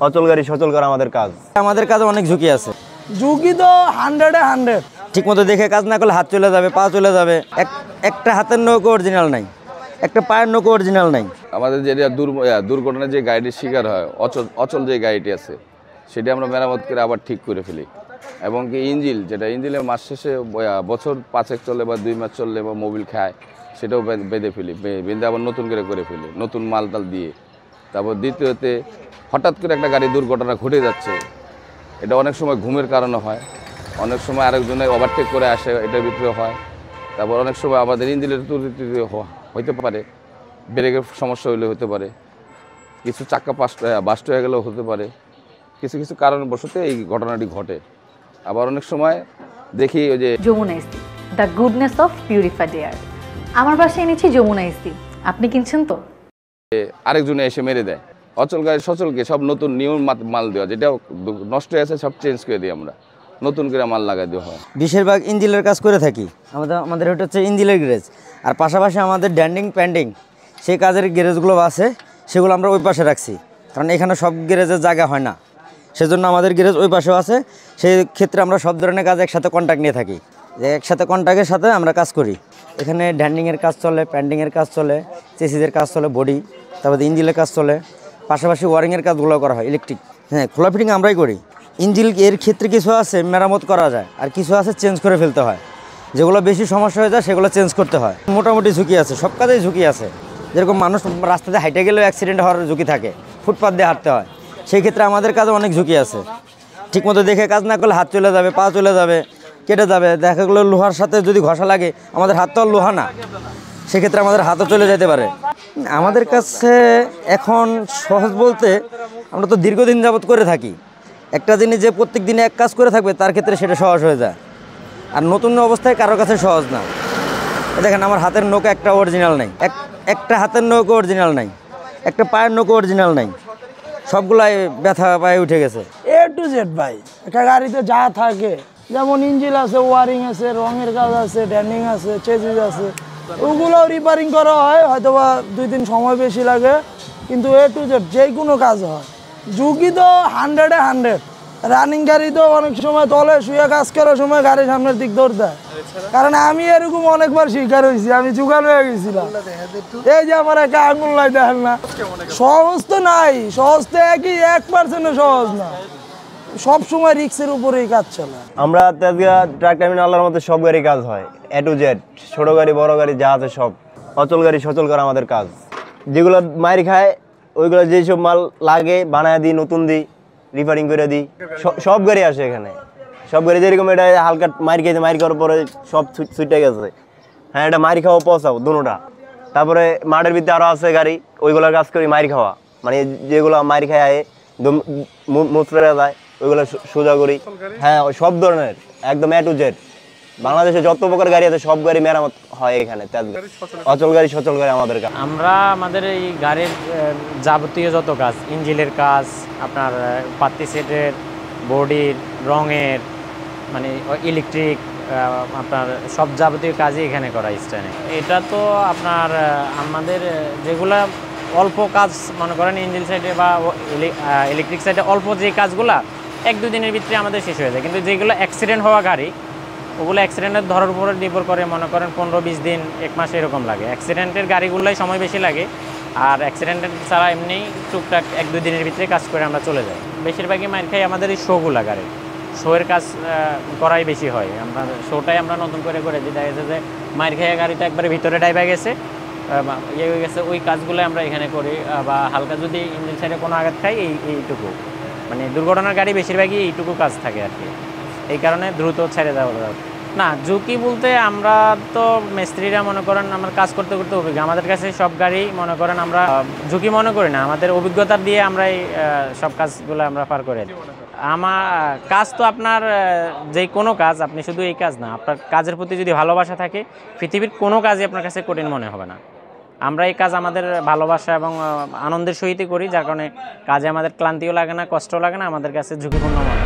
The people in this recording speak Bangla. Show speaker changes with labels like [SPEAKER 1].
[SPEAKER 1] অচল গাড়ি সচল করা আমাদের কাজ।
[SPEAKER 2] আমাদের কাজে অনেক ঝুঁকি আছে।
[SPEAKER 3] ঝুঁকি তো 100-এ 100।
[SPEAKER 2] ঠিক মতো দেখে কাজ না করলে হাত চলে যাবে, পা চলে যাবে। একটা হাতের নৌকো অরিজিনাল নাই, একটা পায়ের নৌকো অরিজিনাল নাই।
[SPEAKER 4] আমাদের যে দুর্ঘটনায় যে গাড়িটির শিকার হয়, অচল যে গাড়িটি আছে সেটি আমরা মেরামত করে আবার ঠিক করে ফেলি। এবং কি ইঞ্জিনের মাস শেষে বছর 5 চলে বা 2 মাস চললে বা মোবিল খায়, সেটাও বেঁধে ফেলি, বেঁধে আবার নতুন করে ফেলি, নতুন মালটাল দিয়ে। তারপর দ্বিতীয়তে হঠাৎ করে একটা গাড়ি দুর্ঘটনা ঘটে যাচ্ছে, এটা অনেক সময় ঘুমের কারণে হয়, অনেক সময় আরেকজনের ওভারটেক করে আসে, এটার ভিতরে হয়। তারপর অনেক সময় আমাদের ইঞ্জিনের ত্রুটি হইতে পারে, ব্রেকের সমস্যা হইলে হতে পারে, কিছু চাক্কা বাস্ট হয়ে গেলেও হতে পারে, কিছু কারণবশত এই ঘটনাটি ঘটে। আবার অনেক সময় দেখি ওই যে
[SPEAKER 5] Jamuna AC, the goodness of purified air. আমার বাসায় এনেছি যমুনা এসি, আপনি কিনছেন তো?
[SPEAKER 4] আরেকজনে এসে মেরে দেয়। অচল গাড়ি সচলকে সব নতুন নিউ মাল দেওয়া, যেটা নষ্ট হয়ে আছে সব চেঞ্জ করে দিই আমরা, নতুন করে মাল লাগাই দেওয়া হয়।
[SPEAKER 2] বেশিরভাগ ইঞ্জিনের কাজ করে থাকি। আমাদের এটা হচ্ছে ইঞ্জিনের গ্যারেজ, আর পাশাপাশি আমাদের ড্যান্ডিং প্যান্ডিং সেই কাজের গ্যারেজগুলো আছে, সেগুলো আমরা ওই পাশে রাখছি, কারণ এখানে সব গ্যারেজের জায়গা হয় না, সেজন্য আমাদের গ্যারেজ ওই পাশেও আছে। সেই ক্ষেত্রে আমরা সব ধরনের কাজ একসাথে কন্ট্যাক্ট নিয়ে থাকি, যে একসাথে কন্ট্যাক্টের সাথে আমরা কাজ করি। এখানে ড্যান্ডিংয়ের কাজ চলে, প্যান্ডিংয়ের কাজ চলে, চেসিসের কাজ চলে, বডি, তারপরে ইঞ্জিনের কাজ চলে, পাশাপাশি ওয়ারিংয়ের কাজগুলো করা হয়, ইলেকট্রিক। হ্যাঁ, খোলা ফিটিং আমরাই করি। ইঞ্জিন এর ক্ষেত্রে কিছু আছে মেরামত করা যায়, আর কিছু আছে চেঞ্জ করে ফেলতে হয়। যেগুলো বেশি সমস্যা হয়ে যায় সেগুলো চেঞ্জ করতে হয়। মোটামুটি ঝুঁকি আছে, সব কাজেই ঝুঁকি আছে। যেরকম মানুষ রাস্তাতে হাইটে গেলেও অ্যাক্সিডেন্ট হওয়ার ঝুঁকি থাকে, ফুটপাথ দিয়ে হাঁটতে হয়, সেই ক্ষেত্রে আমাদের কাজে অনেক ঝুঁকি আছে। ঠিকমতো দেখে কাজ না করলে হাত চলে যাবে, পা চলে যাবে, কেটে যাবে। দেখা গেলো লোহার সাথে যদি ঘষা লাগে, আমাদের হাত তো আর লোহা না, সেক্ষেত্রে আমাদের হাতও চলে যেতে পারে। আমাদের কাছে এখন সহজ বলতে, আমরা তো দীর্ঘদিন যাবৎ করে থাকি। একটা জিনিস যে প্রত্যেক দিনে এক কাজ করে থাকবে, তার ক্ষেত্রে সেটা সহজ হয়ে যায়, আর নতুন অবস্থায় কারোর কাছে সহজ না। দেখেন, আমার হাতের নৌকা একটা অরিজিনাল নাই, একটা হাতের নৌকো অরিজিনাল নাই, একটা পায়ের নৌকো অরিজিনাল নাই, সবগুলাই ব্যথা পায়ে উঠে গেছে।
[SPEAKER 3] A to Z ভাই, একটা গাড়িতে যা থাকে, যেমন ইঞ্জিন আছে, ওয়ারিং আছে, রঙের কাজ আছে, ড্যান্ডিং আছে, চেসিস আছে, ওগুলোও রিপেয়ারিং করা হয়। হয়তো বা 2-3 সময় বেশি লাগে, কিন্তু A to Z যে কোনো কাজ হয়। ঝুঁকি তো 100-এ 100। রানিং গাড়ি তো অনেক সময় তলে শুয়ে কাজ করার সময় গাড়ির সামনের দিক দৌড় দেয়, কারণ আমি এরকম অনেকবার শিকার হয়েছি, আমি জুগান হয়ে গেছিলাম। এই যে আমার একটা আঙুল নাই, দেখেন না, সহজ তো নাই, সহজ তো 1% সহজ না, সব সময় রিক্সের উপরেই কাজ চলে।
[SPEAKER 1] আমরা তেজগাঁ ট্রাক টার্মিনাল আল্লাহর মধ্যে সব গাড়ি কাজ হয়, A to Z, ছোট গাড়ি বড় গাড়ি যা আছে সব। অচল গাড়ি সচল করা আমাদের কাজ। যেগুলো মাইর খায় ওইগুলো যেসব মাল লাগে বানায় দিই, নতুন দিই, রিপেয়ারিং করে দিই। সব গাড়ি আসে এখানে, সব গাড়ি যেরকম এটা হালকা মাইর খেয়েছে, মাইর খাওয়ার পরে সব ছুটে গেছে। হ্যাঁ, এটা মাইর খাওয়া পচাও দুটোটা। তারপরে মাঠের ভিতরে আরও আছে গাড়ি, ওইগুলোর কাজ করি মাইর খাওয়া, মানে যেগুলো মাইর খায় মুচড়ে যায় ওইগুলো সোজা করি। হ্যাঁ, ওই সব ধরনের একদম A to Z। বাংলাদেশে যত প্রকার গাড়ি আছে সব গাড়ি মেরামত হয় এখানে। অচল গাড়ি সচল গাড়ি আমাদের কাজ।
[SPEAKER 6] আমরা আমাদের এই গাড়ির যাবতীয় যত কাজ, ইঞ্জিনের কাজ, আপনার পাত্তি সেটের, বডির, রঙের, মানে ইলেকট্রিক, আপনার সব যাবতীয় কাজই এখানে করা স্ট্যান্ডে। এটা তো আপনার আমাদের যেগুলা অল্প কাজ মনে করেন ইঞ্জিন সাইডে বা ইলেকট্রিক সাইডে অল্প যে কাজগুলা 1-2 দিনের ভিতরে আমাদের শেষ হয়ে যায়, কিন্তু যেগুলো অ্যাক্সিডেন্ট হওয়া গাড়ি, ওগুলো অ্যাক্সিডেন্টের ধরার উপরে নির্ভর করে, মনে করেন 15-20 দিন, 1 মাস এরকম লাগে। অ্যাক্সিডেন্টের গাড়িগুলোই সময় বেশি লাগে, আর অ্যাক্সিডেন্টের ছাড়া এমনি টুকটাক 1-2 দিনের ভিতরে কাজ করে আমরা চলে যাই। বেশিরভাগই মাইর খাই আমাদের এই শোগুলা গাড়ি, শোয়ের কাজ করাই বেশি হয়। আমরা শোটাই আমরা নতুন করে দিই। দেখা গেছে যে মাইর খাইয়া গাড়িটা একবারে ভিতরে ডাইবা গেছে, ইয়ে হয়ে গেছে, ওই কাজগুলো আমরা এখানে করি। বা হালকা যদি ইঞ্জিন সাইডে কোনো আঘাত খাই, এইটুকু, মানে দুর্ঘটনার গাড়ি বেশিরভাগই এইটুকু কাজ থাকে আর কি। এই কারণে দ্রুত ছেড়ে দেওয়া না। ঝুঁকি বলতে আমরা তো মিস্ত্রিরা মনে করেন আমার কাজ করতে অভিজ্ঞ, আমাদের কাছে সব গাড়ি মনে করেন আমরা ঝুঁকি মনে করি না, আমাদের অভিজ্ঞতা দিয়ে আমরা এই সব কাজগুলো আমরা পার করে দিই। আমার কাজ তো আপনার যে কোনো কাজ, আপনি শুধু এই কাজ না, আপনার কাজের প্রতি যদি ভালোবাসা থাকে, পৃথিবীর কোনো কাজই আপনার কাছে কঠিন মনে হবে না। আমরা এই কাজ আমাদের ভালোবাসা এবং আনন্দের সহিতই করি, যার কারণে কাজে আমাদের ক্লান্তিও লাগে না, কষ্টও লাগে না, আমাদের কাছে ঝুঁকিপূর্ণ মনে হয়।